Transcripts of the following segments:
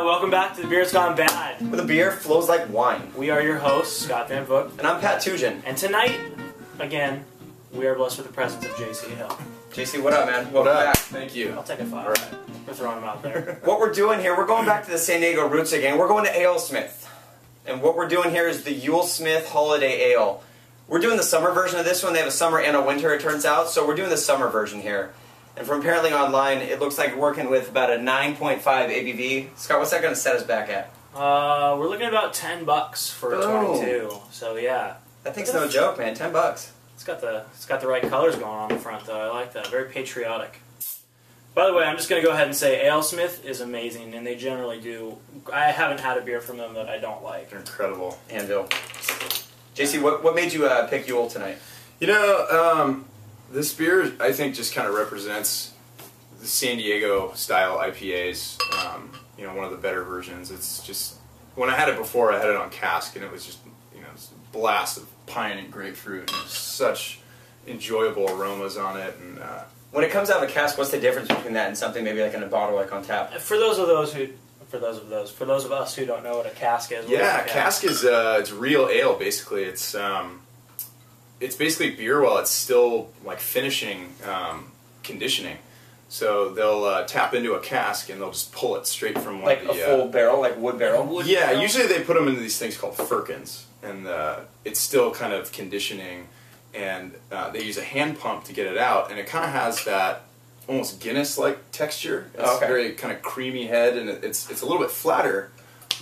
welcome back to The Beer's Gone Bad. Where the beer flows like wine. We are your hosts, Scott Van Vogt. And I'm Pat Tugin. And tonight, again, we are blessed with the presence of JC Hill. JC, what up, man? Welcome back. Thank you. I'll take a 5. Right. We're throwing them out there. What we're doing here, we're going back to the San Diego roots again. We're going to AleSmith. And what we're doing here is the YuleSmith Holiday Ale. We're doing the summer version of this one. They have a summer and a winter, it turns out. So we're doing the summer version here. And from apparently online, it looks like we're working with about a 9.5 ABV. Scott, what's that going to set us back at? We're looking at about $10 for a 22. So yeah, That thing's no joke, man. $10. it's got the right colors going on the front though. I like that. Very patriotic. By the way, I'm just going to go ahead and say AleSmith is amazing, and they generally do. I haven't had a beer from them that I don't like. They're incredible. Anvil. JC, what made you pick Yule tonight? You know, this beer, I think, just kind of represents the San Diego style IPAs. You know, one of the better versions. It's just, when I had it before, I had it on cask, and it was just, you know, a blast of pine and grapefruit, and such enjoyable aromas on it. And When it comes out of a cask, what's the difference between that and something maybe like in a bottle, like on tap? For those of us who don't know what a cask is. yeah, cask is it's real ale basically. It's basically beer while it's still like finishing conditioning. So they'll tap into a cask and they'll just pull it straight from like a full barrel, like wood barrel. Yeah, usually they put them into these things called firkins, and it's still kind of conditioning, and they use a hand pump to get it out, and it kind of has that almost Guinness-like texture. It's very kind of creamy head, and it's a little bit flatter,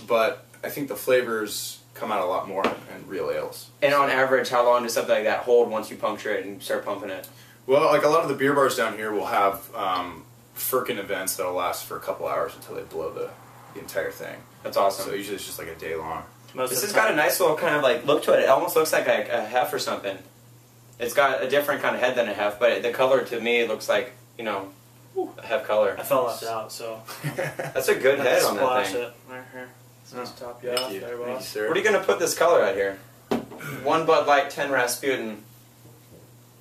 but I think the flavors come out a lot more in real ales. And on average, how long does something like that hold once you puncture it and start pumping it? Well, like a lot of the beer bars down here will have firkin events that'll last for a couple hours until they blow the entire thing. That's awesome. So usually it's just like a day long. This has got a nice little kind of like look to it. It almost looks like a hef or something. It's got a different kind of head than a hef, but the color to me looks like, you know, a hef color. I felt left out, so that's a good head on that splash thing. it right here. Nice top you off Thank you. there, Thank you, boss. sir. What are you going to put this color at here? 1 Bud Light, 10 Rasputin.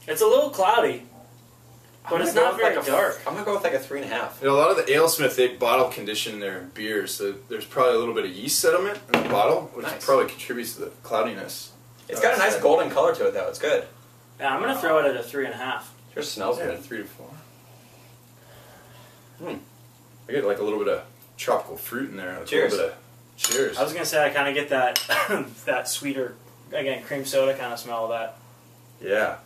It's a little cloudy, but it's not very dark. I'm going to go with like a 3.5. You know, a lot of the AleSmith, they bottle condition their beers, so there's probably a little bit of yeast sediment in the bottle, which probably contributes to the cloudiness. It's got a nice golden color to it, though. It's good. Yeah, I'm gonna throw it at a 3.5. Sure smells Yeah, good. 3 to 4. I get like a little bit of tropical fruit in there. Like Cheers. A little bit of, cheers. I was gonna say I kind of get that that sweeter, again, cream soda kind of smell of that. Yeah.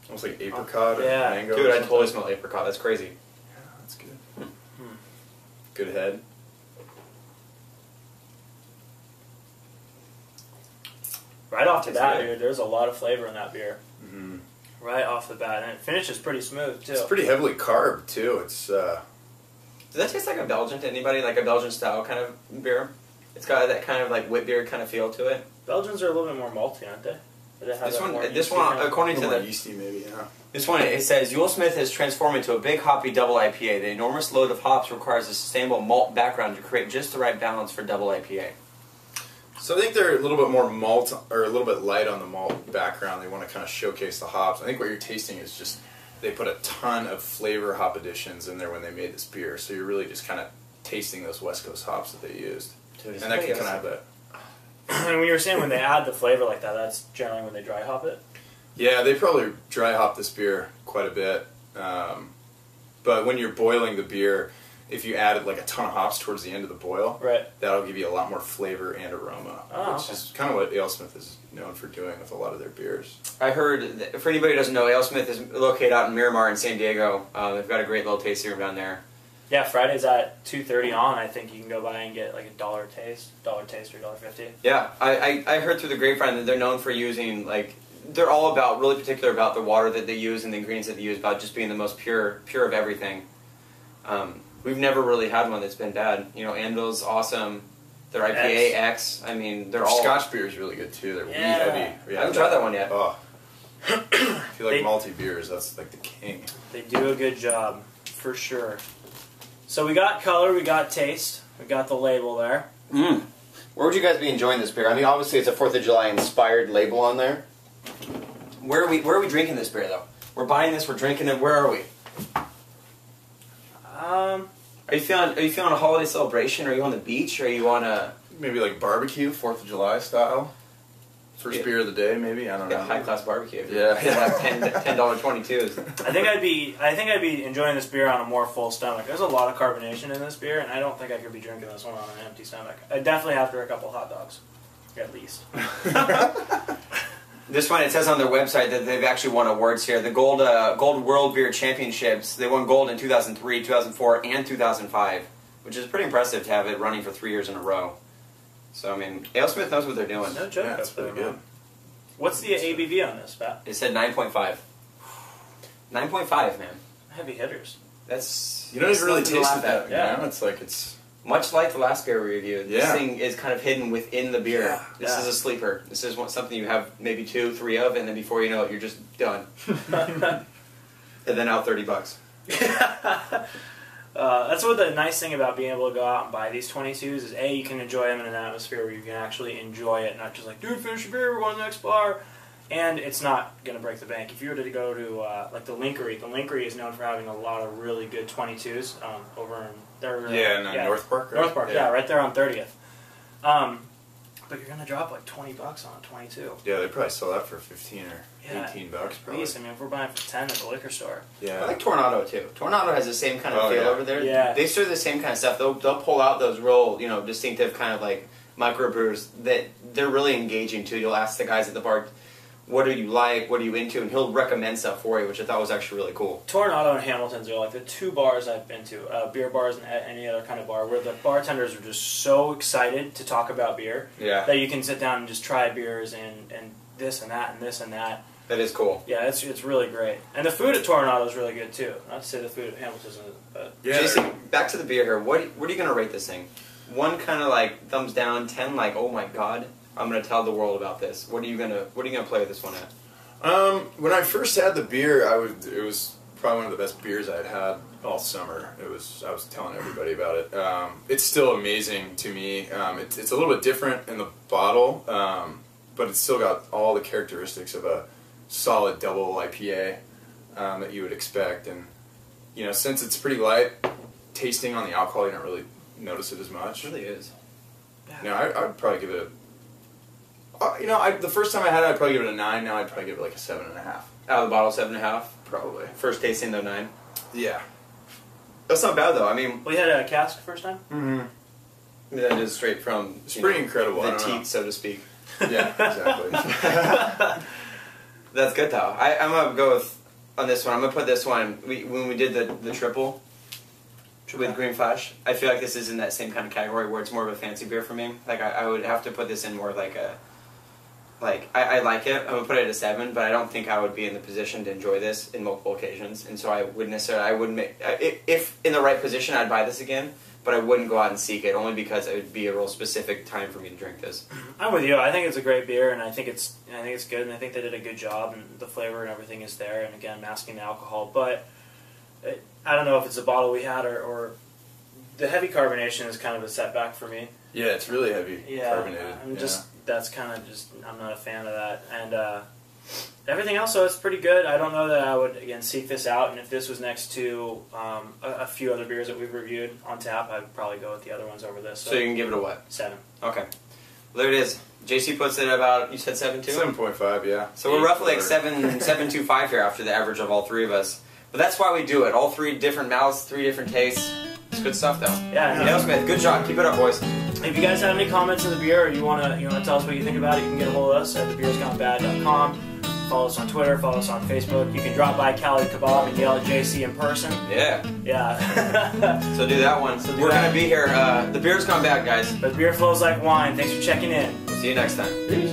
Almost like apricot or yeah. mango. Dude, or I something. totally smell apricot. That's crazy. Yeah, that's good. Good head. Right off the Tastes bat, good. dude, there's a lot of flavor in that beer. Mm-hmm. Right off the bat, and it finishes pretty smooth too. It's pretty heavily carb too. It's Does that taste like a Belgian to anybody? Like a Belgian style kind of beer? It's got that kind of like wit beer kind of feel to it. Belgians are a little bit more malty, aren't they? This one, according to more the yeasty maybe. Yeah. this one, it says YuleSmith has transformed into a big hoppy double IPA. The enormous load of hops requires a sustainable malt background to create just the right balance for double IPA. So I think they're a little bit more malt, or a little bit light on the malt background. They want to kind of showcase the hops. I think what you're tasting is just, they put a ton of flavor hop additions in there when they made this beer. So you're really just kind of tasting those West Coast hops that they used. Dude, And that can kind of have that. And when you were saying when they add the flavor like that, that's generally when they dry hop it. Yeah, they probably dry hop this beer quite a bit. But when you're boiling the beer, if you added like a ton of hops towards the end of the boil, Right. that'll give you a lot more flavor and aroma, Oh, which is kind of what AleSmith is known for doing with a lot of their beers. I heard, that, for anybody who doesn't know, AleSmith is located out in Miramar in San Diego. They've got a great little tasting room down there. Yeah, Fridays at 2:30 on. I think you can go by and get like a $1 taste or $1.50. Yeah, I heard through the grapevine that they're known for using, like, they're all about, really particular about the water that they use and the ingredients that they use, about just being the most pure of everything. We've never really had one that's been bad. You know, Anvil's awesome. Their IPA X. I mean, they're all... Scotch beer is really good too. They're wheat heavy. Yeah, I haven't tried that one yet. Oh. If you like malty beers, that's like the king. They do a good job, for sure. So we got color, we got taste, we got the label there. Where would you guys be enjoying this beer? I mean, obviously it's a 4th of July inspired label on there. Where are we drinking this beer, though? We're buying this, we're drinking it, where are we? Are you feeling a holiday celebration? Are you on the beach? Or are you on a Maybe like barbecue, 4th of July style. First beer of the day, maybe. I don't know. high class barbecue? Yeah. Have $10.22s. I think I'd be enjoying this beer on a more full stomach. There's a lot of carbonation in this beer, and I don't think I could be drinking this one on an empty stomach. Definitely after a couple hot dogs, at least. This one, it says on their website that they've actually won awards here. The Gold World Beer Championships, they won gold in 2003, 2004, and 2005, which is pretty impressive to have it running for 3 years in a row. So, I mean, AleSmith knows what they're doing. No joke. Yeah, it's pretty good. What's the ABV on this, Pat? It said 9.5. 9.5, man. Heavy hitters. That's... You don't even really nothing to taste laugh it at. that, Yeah. you know? It's like it's... Much like the last beer we reviewed, this Yeah. thing is kind of hidden within the beer. Yeah. This is a sleeper. This is something you have maybe 2, 3 of, and then before you know it, you're just done. And then out $30. That's what the nice thing about being able to go out and buy these 22s is, A, you can enjoy them in an atmosphere where you can actually enjoy it, not just like, dude, finish your beer, we're going to the next bar. And it's not going to break the bank. If you were to go to, like, the Linkery is known for having a lot of really good 22s over in their... North Park, right? North Park, yeah, right there on 30th. But you're going to drop like $20 on a 22. Yeah, they probably sell that for 15 or Yeah, $18 at probably. least. I mean, if we're buying for 10 at the liquor store. Yeah. I like Tornado, too. Tornado has the same kind of feel over there. Yeah. They serve the same kind of stuff. They'll pull out those real, distinctive kind of like microbrews that they're really engaging, too. You'll ask the guys at the bar, what do you like, what are you into, and he'll recommend stuff for you, which I thought was actually really cool. Tornado and Hamilton's are like the 2 bars I've been to, beer bars and any other kind of bar, where the bartenders are just so excited to talk about beer that you can sit down and just try beers and this and that and this and that. That is cool. Yeah, it's really great. And the food at Tornado is really good too. Not to say the food at Hamilton's isn't, but... Yeah. Jason, back to the beer here. What are you going to rate this thing? 1 kind of like thumbs down, 10 like, oh my god, I'm going to tell the world about this. What are you gonna play with this one at? When I first had the beer, it was probably one of the best beers I'd had all summer. I was telling everybody about it. It's still amazing to me. It's a little bit different in the bottle, but it's still got all the characteristics of a solid double IPA that you would expect. And since it's pretty light, tasting on the alcohol, you don't really notice it as much. It really is. Yeah. I'd probably give it a... the first time I had it, I'd probably give it a 9. Now I'd probably give it like a 7.5. Out of the bottle, 7.5. Probably. First tasting though, 9. Yeah. That's not bad though. I mean, We had a cask first time? Mm-hmm. that is straight from It's pretty incredible. the I don't know. teat, so to speak. Yeah, exactly. That's good though. I'm gonna go with on this one. I'm gonna put this one. When we did the triple with Green Flash, I feel like this is in that same kind of category where it's more of a fancy beer for me. Like I would have to put this in more like a. I like it. I'm gonna put it at a 7, but I don't think I would be in the position to enjoy this in multiple occasions, and so I wouldn't make. If in the right position, I'd buy this again, but I wouldn't go out and seek it only because it would be a real specific time for me to drink this. I'm with you. I think it's a great beer, and I think it's good, and I think they did a good job, and the flavor and everything is there, and again, masking the alcohol. But I don't know if it's the bottle we had or the heavy carbonation is kind of a setback for me. Yeah, it's really heavy carbonated. I'm not a fan of that. And everything else, though, it's pretty good. I don't know that I would, again, seek this out. And if this was next to a few other beers that we've reviewed on tap, I'd probably go with the other ones over this. So you can give it a what? 7. Okay. Well, there it is. JC puts it about, you said 7 too? 7.5, yeah. So we're roughly like 7.25 here after the average of all 3 of us. But that's why we do it. All 3 different mouths, 3 different tastes. It's good stuff, though. Yeah. AleSmith, good job. Keep it up, boys. If you guys have any comments on the beer or you wanna tell us what you think about it, you can get a hold of us at TheBEERSgoneBAD.com. Follow us on Twitter, follow us on Facebook. You can drop by Cali Kebab and yell at JC in person. Yeah. Yeah. So do that one. We're going to be here. The beer's gone bad, guys. But beer flows like wine. Thanks for checking in. We'll see you next time. Peace.